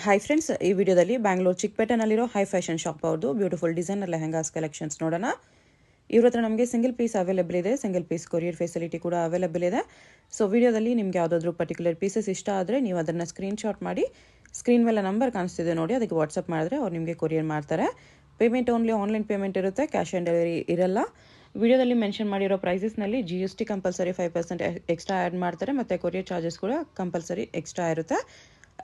Hi friends, ಈ ವಿಡಿಯೋದಲ್ಲಿ Bangalore ಚಿಕ್ಕಪೇಟೆನಲ್ಲಿರೋ high fashion shop ಅವ್ರದ್ದು ಬ್ಯೂಟಿಫುಲ್ ಡಿಸೈನರ್ ಲೆಹಂಗಾಸ್ ಕಲೆಕ್ಷನ್ಸ್ ನೋಡೋಣ. ಇವ್ರ ಹತ್ರ ನಮಗೆ ಸಿಂಗಲ್ ಪೀಸ್ ಅವೈಲೇಬಲ್ ಇದೆ, ಸಿಂಗಲ್ ಪೀಸ್ ಕೊರಿಯರ್ ಫೆಸಿಲಿಟಿ ಕೂಡ ಅವೈಲೇಬಲ್ ಇದೆ. ಸೊ ವಿಡಿಯೋದಲ್ಲಿ ನಿಮಗೆ ಯಾವುದಾದ್ರೂ ಪರ್ಟಿಕ್ಯುಲರ್ ಪೀಸಸ್ ಇಷ್ಟ ಆದರೆ ನೀವು ಅದನ್ನು ಸ್ಕ್ರೀನ್ಶಾಟ್ ಮಾಡಿ ಸ್ಕ್ರೀನ್ ಮೇಲೆ ನಂಬರ್ ಕಾಣಿಸ್ತಿದೆ ನೋಡಿ, ಅದಕ್ಕೆ ವಾಟ್ಸಪ್ ಮಾಡಿದ್ರೆ ಅವ್ರು ನಿಮಗೆ ಕೊರಿಯರ್ ಮಾಡ್ತಾರೆ. ಪೇಮೆಂಟ್ ಓನ್ಲಿ ಆನ್ಲೈನ್ ಪೇಮೆಂಟ್ ಇರುತ್ತೆ, ಕ್ಯಾಶ್ ಆನ್ ಡೆಲಿವರಿ ಇರಲ್ಲ. ವಿಡಿಯೋದಲ್ಲಿ ಮೆನ್ಷನ್ ಮಾಡಿರೋ ಪ್ರೈಸಸ್ನಲ್ಲಿ GST ಕಂಪಲ್ಸರಿ 5% ಎಕ್ಸ್ಟ್ರಾ ಆ್ಯಡ್ ಮಾಡ್ತಾರೆ, ಮತ್ತು ಕೊರಿಯರ್ ಚಾರ್ಜಸ್ ಕೂಡ ಕಂಪಲ್ಸರಿ ಎಕ್ಸ್ಟ್ರಾ ಇರುತ್ತೆ.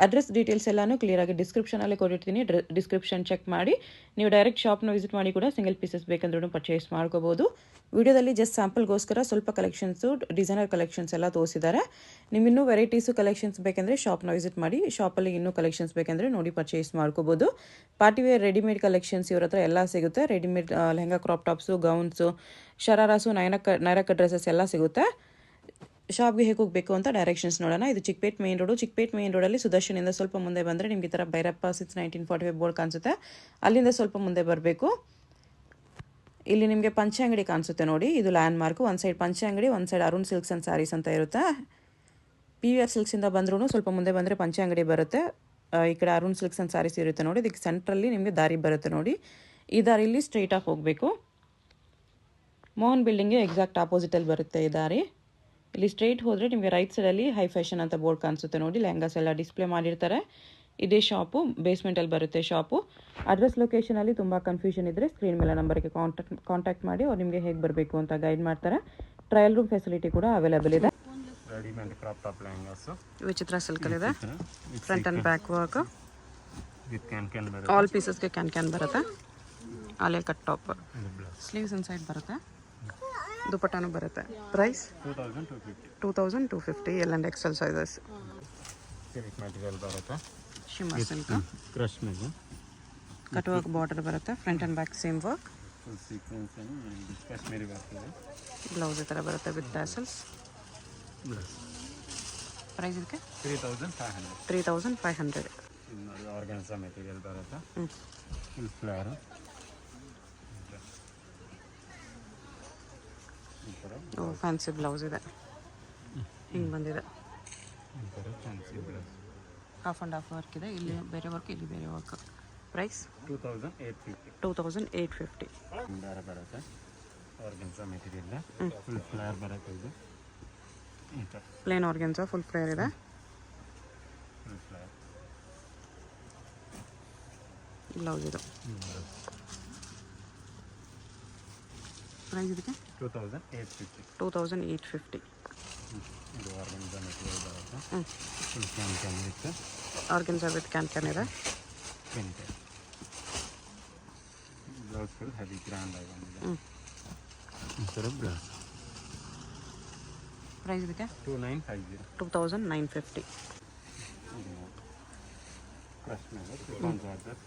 ಅಡ್ರೆಸ್ ಡೀಟೇಲ್ಸ್ ಎಲ್ಲಾನು ಕ್ಲಿಯರಾಗಿ ಡಿಸ್ಕ್ರಿಪ್ಷನಲ್ಲಿ ಕೊಟ್ಟಿರ್ತೀನಿ, ಡಿಸ್ಕ್ರಿಪ್ಷನ್ ಚೆಕ್ ಮಾಡಿ ನೀವು ಡೈರೆಕ್ಟ್ ಶಾಪ್ನ ವಿಸಿಟ್ ಮಾಡಿ ಕೂಡ ಸಿಂಗಲ್ ಪೀಸಸ್ ಬೇಕಂದ್ರೂ ಪರ್ಚೇಸ್ ಮಾಡ್ಕೋಬೋದು. ವಿಡಿಯೋದಲ್ಲಿ ಜಸ್ಟ್ ಸ್ಯಾಂಪಲ್ಗೋಸ್ಕರ ಸ್ವಲ್ಪ ಕಲೆಕ್ಷನ್ಸು, ಡಿಸೈನರ್ ಕಲೆಕ್ಷನ್ಸ್ ಎಲ್ಲ ತೋರಿಸಿದ್ದಾರೆ. ನಿಮ್ಗೆ ಇನ್ನೂ ವೆರೈಟೀಸು ಕಲೆಕ್ಷನ್ಸ್ ಬೇಕೆಂದರೆ ಶಾಪ್ನ ವಿಸಿಟ್ ಮಾಡಿ, ಶಾಪಲ್ಲಿ ಇನ್ನೂ ಕಲೆಕ್ಷನ್ಸ್ ಬೇಕೆಂದರೆ ನೋಡಿ ಪರ್ಚೇಸ್ ಮಾಡ್ಕೋಬೋದು. ಪಾರ್ಟಿವೇರ್ ರೆಡಿಮೇಡ್ ಕಲೆಕ್ಷನ್ಸ್ ಇವ್ರ ಹತ್ರ ಎಲ್ಲ ಸಿಗುತ್ತೆ. Readymade lehenga, crop tops, gowns, shararas, ನೈರಕ ಡ್ರೆಸ್ಸಸ್ ಎಲ್ಲ ಸಿಗುತ್ತೆ. ಶಾಪ್ಗೆ ಹೇಗೆ ಹೋಗಬೇಕು ಅಂತ ಡೈರೆಕ್ಷನ್ಸ್ ನೋಡೋಣ. ಇದು Chickpet main road. Chickpet main ರೋಡಲ್ಲಿ ಸುದರ್ಶನಿಂದ ಸ್ವಲ್ಪ ಮುಂದೆ ಬಂದರೆ ನಿಮಗೆ ಈ ಥರ ಭೈರಪ್ಪ 1945 ಬೋರ್ಡ್ ಕಾಣಿಸುತ್ತೆ, ಅಲ್ಲಿಂದ ಸ್ವಲ್ಪ ಮುಂದೆ ಬರಬೇಕು. ಇಲ್ಲಿ ನಿಮಗೆ ಪಂಚೆ ಅಂಗಡಿ ಕಾಣಿಸುತ್ತೆ ನೋಡಿ, ಇದು ಲ್ಯಾಂಡ್ ಮಾರ್ಕು. ಒಂದು ಸೈಡ್ ಪಂಚೆ ಅಂಗಡಿ, ಒಂದು side Arun silks and sarees ಅಂತ ಇರುತ್ತೆ. PVR ಸಿಲ್ಕ್ಸಿಂದ ಬಂದ್ರೂ ಸ್ವಲ್ಪ ಮುಂದೆ ಬಂದರೆ ಪಂಚೆ ಅಂಗಡಿ ಬರುತ್ತೆ. ಈ ಕಡೆ ಅರುಣ್ ಸಿಲ್ಕ್ಸ್ ಆ್ಯಂಡ್ ಸ್ಯಾರೀಸ್ ಇರುತ್ತೆ ನೋಡಿ, ಇದಕ್ಕೆ ಸೆಂಟ್ರಲ್ಲಿ ನಿಮಗೆ ದಾರಿ ಬರುತ್ತೆ ನೋಡಿ. ಈ ದಾರಿಯಲ್ಲಿ ಸ್ಟ್ರೈಟಾಗಿ ಹೋಗಬೇಕು. ಮೋಹನ್ ಬಿಲ್ಡಿಂಗ್ಗೆ ಎಕ್ಸಾಕ್ಟ್ ಆಪೋಸಿಟಲ್ಲಿ ಬರುತ್ತೆ ಈ ದಾರಿ. ಇಲ್ಲಿ ಸ್ಟ್ರೈಟ್ ಹೋದರೆ ನಿಮಗೆ ರೈಟ್ ಸೈಡಲ್ಲಿ ಹೈ ಫ್ಯಾಷನ್ ಅಂತ ಬೋರ್ಡ್ ಕಾಣಿಸುತ್ತೆ ನೋಡಿ, ಲೆಹಂಗಾಸ್ ಎಲ್ಲ ಡಿಸ್ಪ್ಲೇ ಮಾಡಿರ್ತಾರೆ. ಇದೇ ಶಾಪು, ಬೇಸ್ಮೆಂಟಲ್ಲಿ ಬರುತ್ತೆ ಶಾಪು. ಅಡ್ರೆಸ್ ಲೊಕೇಶನಲ್ಲಿ ತುಂಬ ಕನ್ಫ್ಯೂಷನ್ ಇದ್ದರೆ ಸ್ಕ್ರೀನ್ ಮೇಲೆ ನಂಬರ್ಗೆ ಕಾಂಟ್ಯಾಕ್ಟ್ ಮಾಡಿ ಅವ್ರು ನಿಮಗೆ ಹೇಗೆ ಬರಬೇಕು ಅಂತ ಗೈಡ್ ಮಾಡ್ತಾರೆ. ಟ್ರಯಲ್ ರೂಮ್ ಫೆಸಿಲಿಟಿ ಕೂಡ ಅವೈಲೇಬಲ್ ಇದೆ. ರೆಡಿಮೇಡ್ ಕ್ರಾಪ್ ಟಾಪ್ ಲೆಹಂಗಾಸ್ ವಿಚಿತ್ರ ಸಿಲ್ಕಲ್ಲಿದೆ. Front and back work, all ಪೀಸಸ್ಗೆ ಕ್ಯಾನ್ ಬರುತ್ತೆ. ಅಲ್ಲೇ ಕಟ್ ಟಾಪ್, ಸ್ಲೀವ್ಸ್ ಇನ್ಸೈಡ್ ಬರುತ್ತೆ, ದುಪಟ್ಟಾನು ಬರುತ್ತೆ. Price 2250 L and XL sizes. Silk material ಬರುತ್ತೆ, ಶಿಮ್ಮರ್ ಸಿಲ್ಕ್, ಕ್ರಶ್ ಮೇಲೆ ಕಟ್ ವರ್ಕ್ ಬಾರ್ಡರ್ ಬರುತ್ತೆ. Front and back same work, full sequence and Kashmiri work ಇದೆ. ಬ್ಲೌಸ್ ಈ ಥರ ಬರುತ್ತೆ ವಿತ್ ಟ್ಯಾಸಲ್ಸ್. ಪ್ರೈಸ್ ಇದಕ್ಕೆ 3500. ಇದು ನೋಡಿ ಆರ್ಗಾನ್ಸಾ ಮೆಟೀರಿಯಲ್ ಬರುತ್ತೆ, ಫುಲ್ ಫ್ಲೇರ್. ಫ್ಯಾನ್ಸಿ ಬ್ಲೌಸ್ ಇದೆ, ಹಿಂಗೆ ಬಂದಿದೆ. ಹಾಫ್ ಆ್ಯಂಡ್ ಹಾಫ್ ವರ್ಕ್ ಇದೆ, ಇಲ್ಲಿ ಬೇರೆ ವರ್ಕ್, ಇಲ್ಲಿ ಬೇರೆ ವರ್ಕ್. ಪ್ರೈಸ್ 2850. ಬೇರೆ ಬರುತ್ತೆ ಆರ್ಗಾನ್ಸಾ ಮೆಟೀರಿಯಲ್, ಫುಲ್ ಫ್ಲೇರ್ ಬರುತ್ತೆ. ಇದು ಪ್ಲೇನ್ ಆರ್ಗಾನ್ಸಾ ಫುಲ್ ಫ್ಲೇರ್ ಇದೆ. ಫುಲ್ ಫ್ಲೇರ್ ಬ್ಲೌಸ್ ಇದು. ಪ್ರೈಸ್ ಇದಕ್ಕೆ 2850. ಇದು ಆರ್ಗಾನ್ಸಾ ಮೆಟೀರಿಯಲ್ ಬರುತ್ತೆ, ಫುಲ್ ಕ್ಯಾನ್ ಇರುತ್ತೆ. ಆರ್ಗಾನ್ಸಾ ವಿತ್ ಕ್ಯಾನ್ ಇದೆ. ಬ್ಲೌಸ್ ಫುಲ್ ಹೆವಿ ಗ್ರ್ಯಾಂಡ್ ಆಗಿ ಬಂದಿದೆ. ಈ ಥರ ಬ್ಲೌಸ್. ಪ್ರೈಸ್ ಇದಕ್ಕೆ 2950. ಕ್ರಶ್ ಮೇಲೆ georgette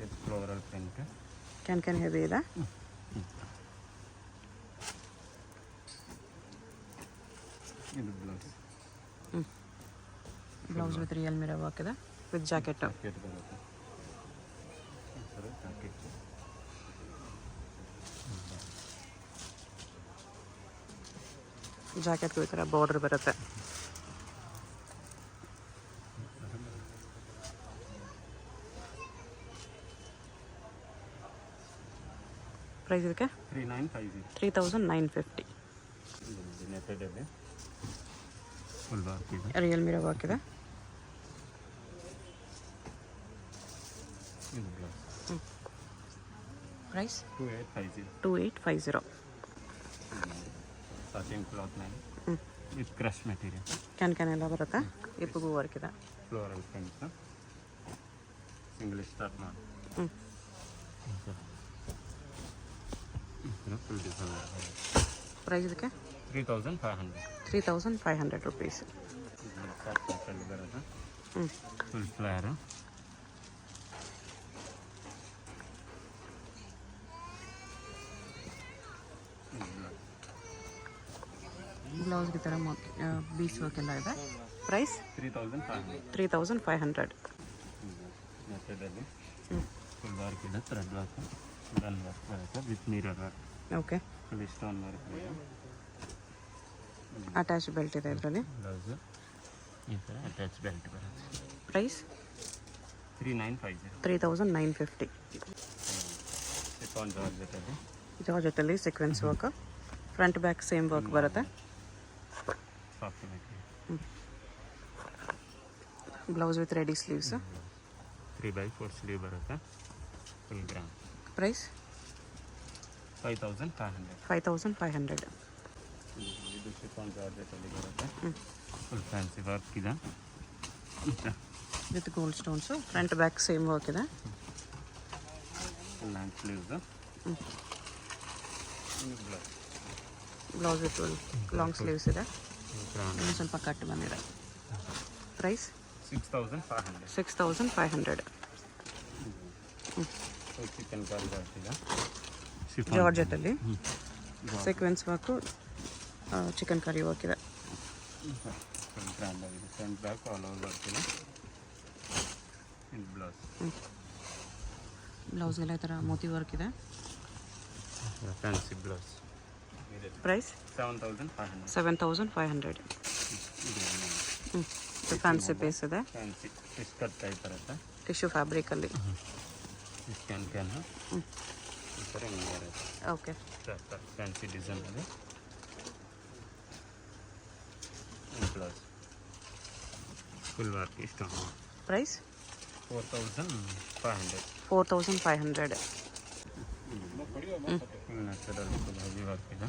with floral print. Can heavy ಇದೆ. ಇದು blouse. Blouse with real mirror work ಇದೆ, ವಿತ್ ಜಾಕೆಟ್. ಜಾಕೆಟ್ ಬರುತ್ತೆ, ಈ ಥರ ಜಾಕೆಟ್. ಜಾಕೆಟ್ಗೂ ಈ ಥರ ಬಾರ್ಡರ್ ಬರುತ್ತೆ. ಪ್ರೈಸ್ ಇದಕ್ಕೆ 3950. ನೆಟ್ಟೆಡಲ್ಲಿ ಫುಲ್ ವರ್ಕ್ ಇದೆ, ರಿಯಲ್ ಮಿರರ್ ವರ್ಕ್ ಇದೆ. ಇದು ಬ್ಲೌಸ್. ಪ್ರೈಸ್ 2850. ಸಾಟಿನ್ ಕ್ಲಾತ್ ಮೇಲೆ ವಿತ್ ಕ್ರಶ್ ಮೆಟೀರಿಯಲ್. ಕ್ಯಾನ್ ಎಲ್ಲ ಬರುತ್ತೆ, ಇಪ್ಪಗೂ ವರ್ಕ್ ಇದೆ. ಫ್ಲೋರಲ್ ಪ್ರಿಂಟ್, ಸಿಂಗಲ್ ಸ್ಟಾರ್ಟ್ ಮಾಡಿ ಫುಲ್ ಡಿಸೈನ್. ಪ್ರೈಸ್ ಇದಕ್ಕೆ 3500 rupees. ಬರುತ್ತೆ, ಫುಲ್ ಫ್ಲೇರು. ಬ್ಲೌಸ್ಗೆ ಥರ ಬೀಸ್ ವರ್ಕ್ ಎಲ್ಲ ಇದೆ. ಪ್ರೈಸ್ 3500. ನೆಟ್ಟೆಡಲ್ಲಿ ಫುಲ್ ವರ್ಕ್ ಇದೆ, ಥ್ರೆಡ್ ವರ್ಕ್, ಗನ್ ವರ್ಕ್ ಬರುತ್ತೆ with mirror work. Okay, full stone work ಇದೆ. ಅಟ್ಯಾಚ್ ಬೆಲ್ಟ್ ಇದೆ ಇದರಲ್ಲಿ. ಬ್ಲೌಸು ಈ ಥರ ಅಟ್ಯಾಚ್ ಬೆಲ್ಟ್ ಬರುತ್ತೆ. ಪ್ರೈಸ್ 3950 3950. ಶಿಫಾನ್ ಜಾರ್ಜೆಟಲ್ಲಿ ಜಾರ್ಜೆಟಲ್ಲಿ sequence work, front back same work ಬರುತ್ತೆ. Soft neck, blouse with ready sleeves. 3/4 sleeve ಬರುತ್ತೆ, ಫುಲ್ ಗ್ರಾಂಡ್. ಪ್ರೈಸ್ 5500. 5500. ಇದು ಶಿಫಾನ್ ಜಾರ್ಜೆಟಲ್ಲಿ ಬರುತ್ತೆ, ಫುಲ್ ಫ್ಯಾನ್ಸಿ ವರ್ಕ್ ಇದೆ with gold stones, front back same work ಇದೆ. Full long sleeves, blouse with long sleeves ಇದೆ. Grand. ಇನ್ನೂ ಸ್ವಲ್ಪ ಕಟ್ ಬಂದಿದೆ. ಪ್ರೈಸ್ 6500. 6500. ಚಿಕನ್ ಕಾಲ್ ಬರ್ತಿದೆ, ಜಾರ್ಜೆಟಲ್ಲಿ sequence work, chikankari work ಇದೆ. ಫುಲ್ ಗ್ರ್ಯಾಂಡ್ ಆಗಿದೆ, ಫ್ರಂಟ್ ಬ್ಯಾಕ್ ಆಲ್ ಓವರ್ ಬರ್ತಿದೆ. ಇನ್ ಬ್ಲೌಸ್, ಬ್ಲೌಸ್ಗೆಲ್ಲ ಈ ಥರ ಮೋತಿ ವರ್ಕ್ ಇದೆ. Fancy blouse. ಪ್ರೈಸ್ 7500. 7500. ಇದು ಫ್ಯಾನ್ಸಿ ಪೀಸ್ ಇದೆ, ಫ್ಯಾನ್ಸಿ ಫಿಶ್ ಕಟ್ ಟೈಪ್ ಬರುತ್ತೆ, ಟಿಶ್ಯೂ ಫ್ಯಾಬ್ರಿಕಲ್ಲಿ. ಕ್ಯಾನ್ ಈ ಥರ ಹಿಂಗೆ ಬರುತ್ತೆ. ಓಕೆ. ಫ್ಯಾನ್ಸಿ ಡಿಸೈನ್ ಇದೆ. ಬ್ಲೌಸ್ ಫುಲ್ ವರ್ಕ್ ಇಷ್ಟು. ಪ್ರೈಸ್ 4500. 4500. ಫುಲ್ ನೆಟ್ಟಲ್ಲಿ ಫುಲ್ ಹೆವಿ ವರ್ಕ್ ಇದೆ,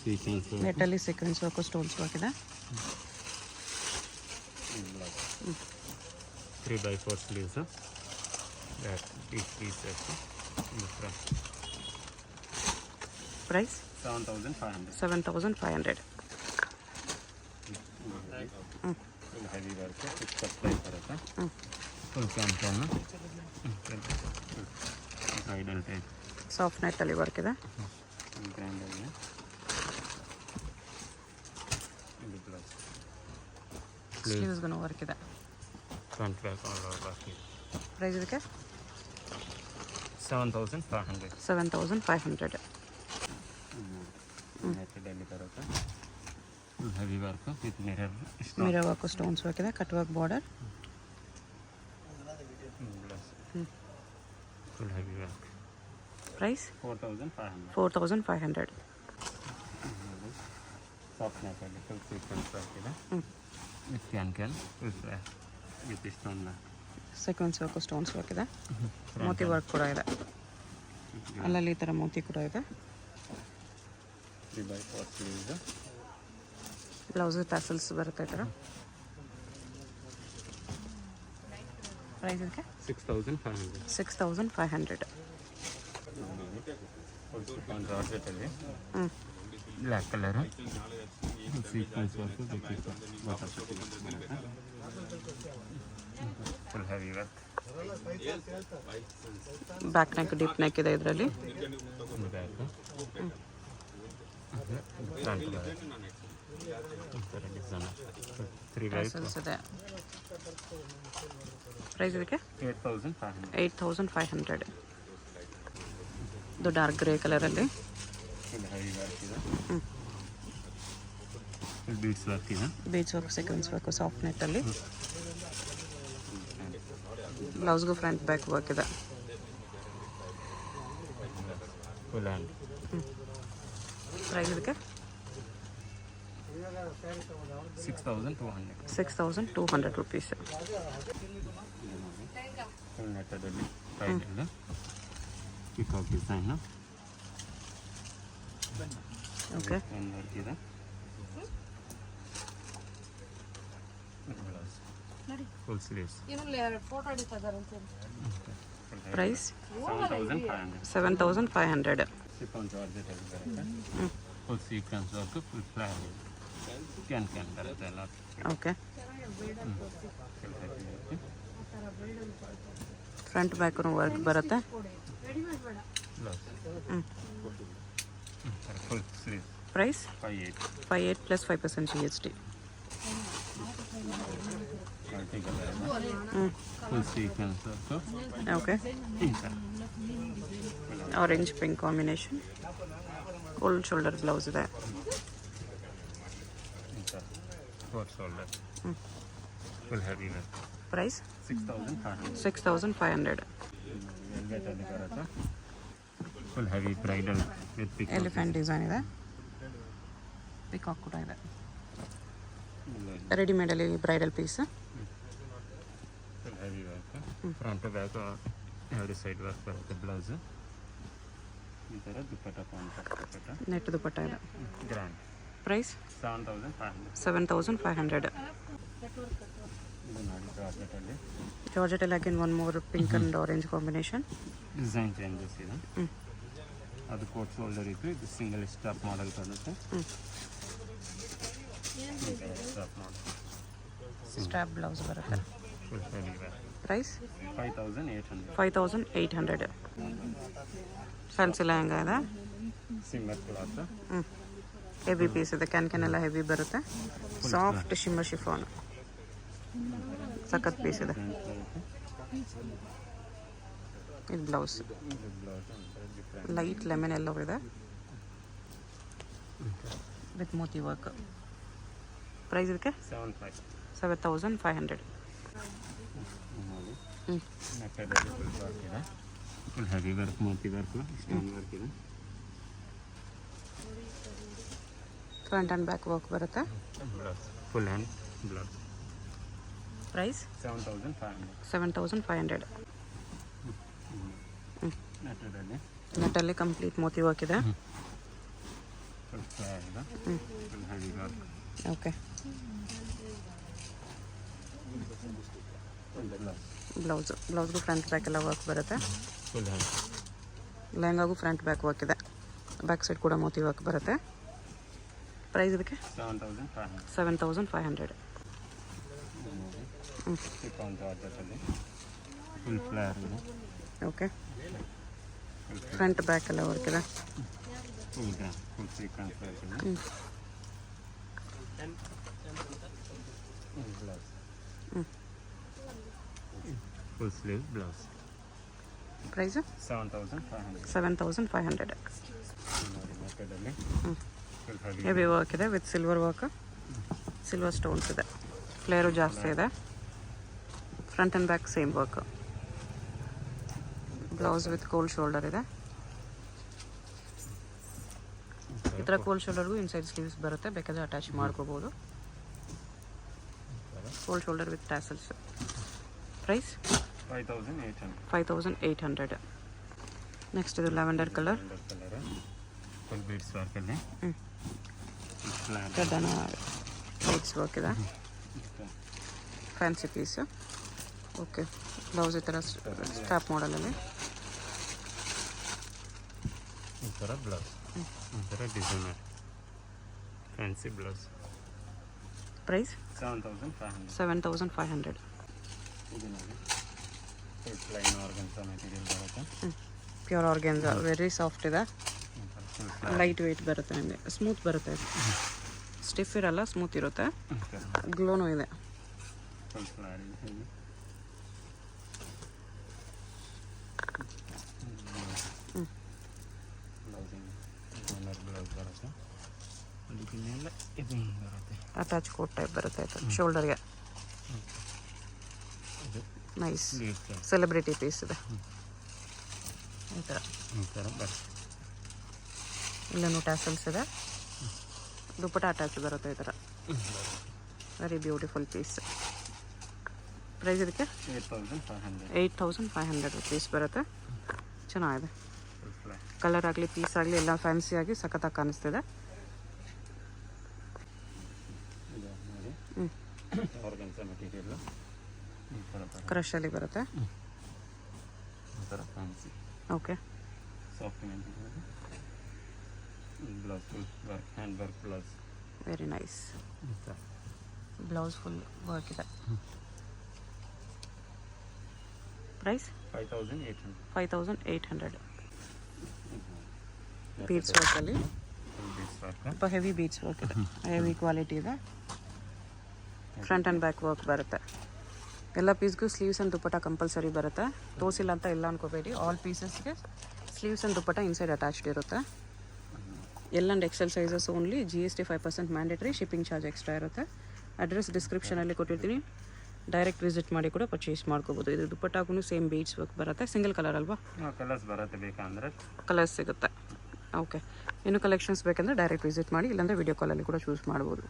ಸೀಕ್ವೆನ್ಸ್ ನೆಟ್ಟಲ್ಲಿ ಸೀಕ್ವೆನ್ಸ್ ವರ್ಕು, ಸ್ಟೋನ್ಸ್ ವರ್ಕ್ ಇದೆ. Blouse 3/4 sleeves, back pieces. Price 7500. 7500. Full heavy work, fish cut type ಬರುತ್ತೆ, full can bridal type. Soft ನೆಟ್ಟಲ್ಲಿ work ಇದೆ. Full grand ಆಗಿದೆ. ಇದು ಬ್ಲೌಸ್, ಸ್ಲೀವ್ಸ್ಗೂ ವರ್ಕ್ ಇದೆ. Front back all over work ಇದೆ. ಪ್ರೈಸ್ ಇದಕ್ಕೆ 7500. 7500. ನೆಟ್ಟಲ್ಲಿ ಬರುತ್ತೆ, full heavy work with mirror work, stones work ಇದೆ, cut work border. Blouse full heavy work. Price 4500. 4500. Soft ನೆಕ್ಕಲ್ಲಿ ಫುಲ್ ಸೀಕ್ವೆನ್ಸ್ ವರ್ಕ್ ಇದೆ, with can full flash with stone. Sequence work, stones work ಇದೆ, Moti work ಕೂಡ ಇದೆ, ಅಲ್ಲಲ್ಲಿ ಈ ಥರ ಮೋತಿ ಕೂಡ ಇದೆ. 3/4 ಸ್ಲೀವ್ಸ್, ಬ್ಲೌಸ್ ಟ್ಯಾಸಲ್ಸ್ ಬರುತ್ತೆ ಈ ಥರ. ಪ್ರೈಸ್ ಇದಕ್ಕೆ 6500. 6500. ಫುಲ್ ಶಿಫಾನ್ ಜಾರ್ಜೆಟಲ್ಲಿ black colour, sequence work, full heavy work. Back neck, deep neck ಇದೆ ಇದರಲ್ಲಿ. ಬ್ಯಾಕ್ ಫ್ರಂಟ್ ಬರುತ್ತೆ, ಈ ಥರ ಡಿಸೈನ್. 3/4 ಟ್ಯಾಸಲ್ಸ್ ಇದೆ. ಪ್ರೈಸ್ ಇದಕ್ಕೆ 8500. 8500. ಇದು ಡಾರ್ಕ್ ಗ್ರೇ ಕಲರಲ್ಲಿ. ಫುಲ್ ಹೆವಿ ವರ್ಕ್ ಇದೆ, ಫುಲ್ ಬೀಡ್ಸ್ ವರ್ಕ್ ಇದೆ. Beads work, sequence work, soft ನೆಟ್ಟಲ್ಲಿ. ಬ್ಲೌಸ್ಗೂ ಫ್ರಂಟ್ ಬ್ಯಾಕ್ ವರ್ಕ್ ಇದೆ. Full hand. ಪ್ರೈಸ್ ಇದಕ್ಕೆ 6200. 6200 rupees. ಫುಲ್ ನೆಟ್ಟದಲ್ಲಿ ಸೈಡಲ್ಲಿ ಪಿಕಾಕ್ ಡಿಸೈನ್. ಓಕೆ. ಒಂದು ವರ್ಕ್ ಇದೆ. Full sleeves. ಪ್ರೈಸ್ 7500. 7500. ಶಿಫಾನ್ ಜಾರ್ಜೆಟಲ್ಲಿ ಬರುತ್ತೆ, full sequence work, full flare can ಬರುತ್ತೆ ಎಲ್ಲ. Okay. Full heavy work. Front back work ಬರುತ್ತೆ. Blouse full sleeves. Price 5800. 58 plus 5% GST. Multi colour, full sequence work. Okay. Orange pink combination. Full shoulder blouse ಇದೆ. 4 shoulder, full heavy work. Price 6500. 6500. ವೆಲ್ವೆಟಲ್ಲಿ ಬರುತ್ತೆ. Full heavy bridal with pick elephant design ಇದೆ, peacock ಕೂಡ ಇದೆ. ರೆಡಿಮೇಡಲ್ಲಿ bridal piece. Full heavy work. Front back ಎರಡು side work ಬರುತ್ತೆ. Blouse ಈ ಥರ ದುಪ್ಪಟ್ಟ ಕಾಂಟ್ರಾಕ್ಟ್ ದುಪ್ಪಟ್ಟ. ನೆಟ್ ದುಪ್ಪಟ್ಟ ಇದೆ. ಗ್ರ್ಯಾಂಡ್. ಪ್ರೈಸ್ 7500. 7500. ಇದು ನೋಡಿ ಜಾರ್ಜೆಟಲ್ಲಿ. ಜಾರ್ಜೆಟಲ್ಲಿ again one more pink and orange combination. Design changes ಇದೆ. ಅದು ಕೋಟ್ ಶೋಲ್ಡರ್ ಇತ್ತು, ಇದು ಸಿಂಗಲ್ ಸ್ಟಾಪ್ ಮಾಡಲ್ ಬರುತ್ತೆ. ಸ್ಟಾಪ್ ಮಾಡಲ್ ಸ್ಟ್ರಾಪ್ ಬ್ಲೌಸ್ ಬರುತ್ತೆ. Full heavy work. Price 5800. 5800. Fancy lehenga ಇದೆ. Shimmer cloth. ಹೆವಿ ಪೀಸ್ ಇದೆ, ಕ್ಯಾನ್ ಎಲ್ಲ ಹೆವಿ ಬರುತ್ತೆ. ಸಾಫ್ಟ್ ಶಿಮ್ಮರ್ ಶಿಫಾನ್, ಸಖತ್ ಪೀಸ್ ಇದೆ. ಇದು ಬ್ಲೌಸ್ ಲೈಟ್ ಲೆಮನ್ ಎಲ್ಲೋ ಇದೆ ವಿತ್ ಮೋತಿ ವರ್ಕ್. ಪ್ರೈಸ್ ಇದಕ್ಕೆ 7500. ನೆಕ್ಕಲ್ಲಿ ಫುಲ್ ವರ್ಕ್ ಇದೆ. ಫುಲ್ ಹೆವಿ ವರ್ಕ್, ಮೋತಿ ವರ್ಕ್, ಸ್ಟೋನ್ ವರ್ಕ್ ಇದೆ. ಫ್ರಂಟ್ ಆ್ಯಂಡ್ ಬ್ಯಾಕ್ ವರ್ಕ್ ಬರುತ್ತೆ. Blouse full hand blouse. Price 7500. 7500. ನೆಟ್ಟದಲ್ಲಿ ನೆಟ್ಟಲ್ಲಿ ಕಂಪ್ಲೀಟ್ ಮೋತಿ ವರ್ಕ್ ಇದೆ. ಫುಲ್ ಫ್ಲೈ ಇದೆ. Full heavy work. ಓಕೆ. ಬ್ಲೌಸ್ಗೂ ಫ್ರಂಟ್ ಬ್ಯಾಕ್ ಎಲ್ಲ ವರ್ಕ್ ಬರುತ್ತೆ. Full hand. ಲೆಹಂಗಾಗೂ ಫ್ರಂಟ್ ಬ್ಯಾಕ್ ವರ್ಕ್ ಇದೆ. ಬ್ಯಾಕ್ ಸೈಡ್ ಕೂಡ ಮೋತಿ ವರ್ಕ್ ಬರುತ್ತೆ. ಪ್ರೈಸ್ ಇದಕ್ಕೆ 7500. 7500. ಚಿಕನ್ ಜಾರ್ಜೆಟಲ್ಲಿ ಫುಲ್ ಫ್ಲೇರ್ ಇದೆ. ಓಕೆ. ಫ್ರಂಟ್ ಬ್ಯಾಕ್ ಎಲ್ಲ ವರ್ಕ್ ಇದೆ. Full grand, full chicken flare ಇದೆ. Blouse full sleeve blouse. Price 7500. 7500. ನೋಡಿ ನೆಕ್ಕಲ್ಲಿ ಫುಲ್ ಹೆವಿ ಹೆವಿ ವರ್ಕ್ ಇದೆ with silver work, silver stones ಇದೆ. ಫ್ಲೇರು ಜಾಸ್ತಿ ಇದೆ. Front and back same work. Blouse with cold shoulder ಇದೆ. ಈ ಥರ ಕೋಲ್ಡ್ ಶೋಲ್ಡರ್ಗೂ ಇನ್ಸೈಡ್ ಸ್ಲೀವ್ಸ್ ಬರುತ್ತೆ, ಬೇಕಾದರೆ ಅಟ್ಯಾಚ್ ಮಾಡ್ಕೋಬೋದು. Cold shoulder with tassels. Price 5800. 5800. Next ಇದು ಲ್ಯಾವೆಂಡರ್ ಕಲರ್. ಫುಲ್ ಬೀಡ್ಸ್ ವರ್ಕಲ್ಲಿ ಪ್ರಧಾನ ಬೀಡ್ಸ್ ವರ್ಕ್ ಇದೆ. Fancy piece. ಓಕೆ. ಬ್ಲೌಸ್ ಈ ಥರ ಸ್ಟಾಪ್ ಮಾಡಲಲ್ಲಿ. ಈ ಥರ ಬ್ಲೌಸ್, ಈ ಥರ ಡಿಸೈನರ್ ಫ್ಯಾನ್ಸಿ ಬ್ಲೌಸ್. ಪ್ರೈಸ್ 7500. 7500. ಇದು ನೋಡಿ ಫುಲ್ ಪ್ಲೈನ್ ಆರ್ಗನ್ಸಾ ಮೆಟೀರಿಯಲ್ ಬರುತ್ತೆ. ಪ್ಯೂರ್ ಆರ್ಗೆನ್ಸಾ, ವೆರಿ ಸಾಫ್ಟ್ ಇದೆ. Full fly. ಲೈಟ್ ವೆಯ್ಟ್ ಬರುತ್ತೆ, ನಿಮಗೆ ಸ್ಮೂತ್ ಬರುತ್ತೆ. ಸ್ಟಿಫ್ ಇರಲ್ಲ, ಸ್ಮೂತ್ ಇರುತ್ತೆ. ಗ್ಲೋನೂ ಇದೆ. ಫುಲ್ ಫ್ಲೈ ಇದೆ. ಬ್ಲೌಸ್ ಬರುತ್ತೆ. ಅದಕ್ಕೆ ಮೇಲೆ ಇದು ಹಿಂಗೆ ಬರುತ್ತೆ. ಅಟ್ಯಾಚ್ ಕೋಟ್ ಟೈಪ್ ಬರುತ್ತೆ ಆಯ್ತು ಶೋಲ್ಡರ್ಗೆ. ನೈಸ್ ಸೆಲೆಬ್ರಿಟಿ ಪೀಸ್ ಇದೆ. ಈ ಥರ ಬರುತ್ತೆ. ಇಲ್ಲೂ ಟ್ಯಾಸಲ್ಸ್ ಇದೆ. ದುಪ್ಪಟ್ಟ ಅಟ್ಯಾಚ್ ಬರುತ್ತೆ ಈ ಥರ. Very beautiful piece. ಪ್ರೈಸ್ ಇದಕ್ಕೆ 8500 ರುಪೀಸ್ ಬರುತ್ತೆ. ಚೆನ್ನಾಗಿದೆ. ಕಲರ್ ಆಗಲಿ ಪೀಸ್ ಆಗಲಿ ಎಲ್ಲ ಫ್ಯಾನ್ಸಿ ಆಗಿ ಸಖತ್ತಾಗಿ ಕಾಣಿಸ್ತಿದೆ. ಕ್ರಶಲ್ಲಿ ಬರುತ್ತೆ. Okay. Very nice. Blouse full work ಇದೆ. ಪ್ರೈಸ್ 5800. ಬೀಡ್ಸ್ ವರ್ಕಲ್ಲಿ ಸ್ವಲ್ಪ ಹೆವಿ ಬೀಡ್ಸ್ ವರ್ಕ್ ಇದೆ, ಹೆವಿ ಕ್ವಾಲಿಟಿ ಇದೆ. ಫ್ರಂಟ್ ಆ್ಯಂಡ್ ಬ್ಯಾಕ್ ವರ್ಕ್ ಬರುತ್ತೆ. ಎಲ್ಲ ಪೀಸ್ಗೂ ಸ್ಲೀವ್ಸ್ ಆ್ಯಂಡ್ ದುಪ್ಪಟ್ಟ ಕಂಪಲ್ಸರಿ ಬರುತ್ತೆ. ತೋರಿಸಿಲ್ಲ ಅಂತ ಇಲ್ಲ ಅನ್ಕೋಬೇಡಿ. ಆಲ್ ಪೀಸಸ್ಗೆ sleeves and dupatta inside attached ಇರುತ್ತೆ. L and XL sizes only. GST 5% mandatory. Shipping charge extra ಇರುತ್ತೆ. ಅಡ್ರೆಸ್ ಡಿಸ್ಕ್ರಿಪ್ಷನಲ್ಲಿ ಕೊಟ್ಟಿರ್ತೀನಿ. ಡೈರೆಕ್ಟ್ ವಿಸಿಟ್ ಮಾಡಿ ಕೂಡ ಪರ್ಚೇಸ್ ಮಾಡ್ಕೋಬೋದು. ಇದು ದುಪ್ಪಟ್ಟಾಗೂ ಸೇಮ್ ಬೀಡ್ಸ್ ವರ್ಕ್ ಬರುತ್ತೆ. ಸಿಂಗಲ್ ಕಲರ್ ಅಲ್ವಾ? ಕಲರ್ಸ್ ಬರುತ್ತೆ, ಬೇಕಂದರೆ ಕಲರ್ಸ್ ಸಿಗುತ್ತೆ. ಓಕೆ, ಇನ್ನು ಕಲೆಕ್ಷನ್ಸ್ ಬೇಕಂದರೆ ಡೈರೆಕ್ಟ್ ವಿಸಿಟ್ ಮಾಡಿ, ಇಲ್ಲಾಂದರೆ ವಿಡಿಯೋ ಕಾಲಲ್ಲಿ ಕೂಡ ಚೂಸ್ ಮಾಡ್ಬೋದು.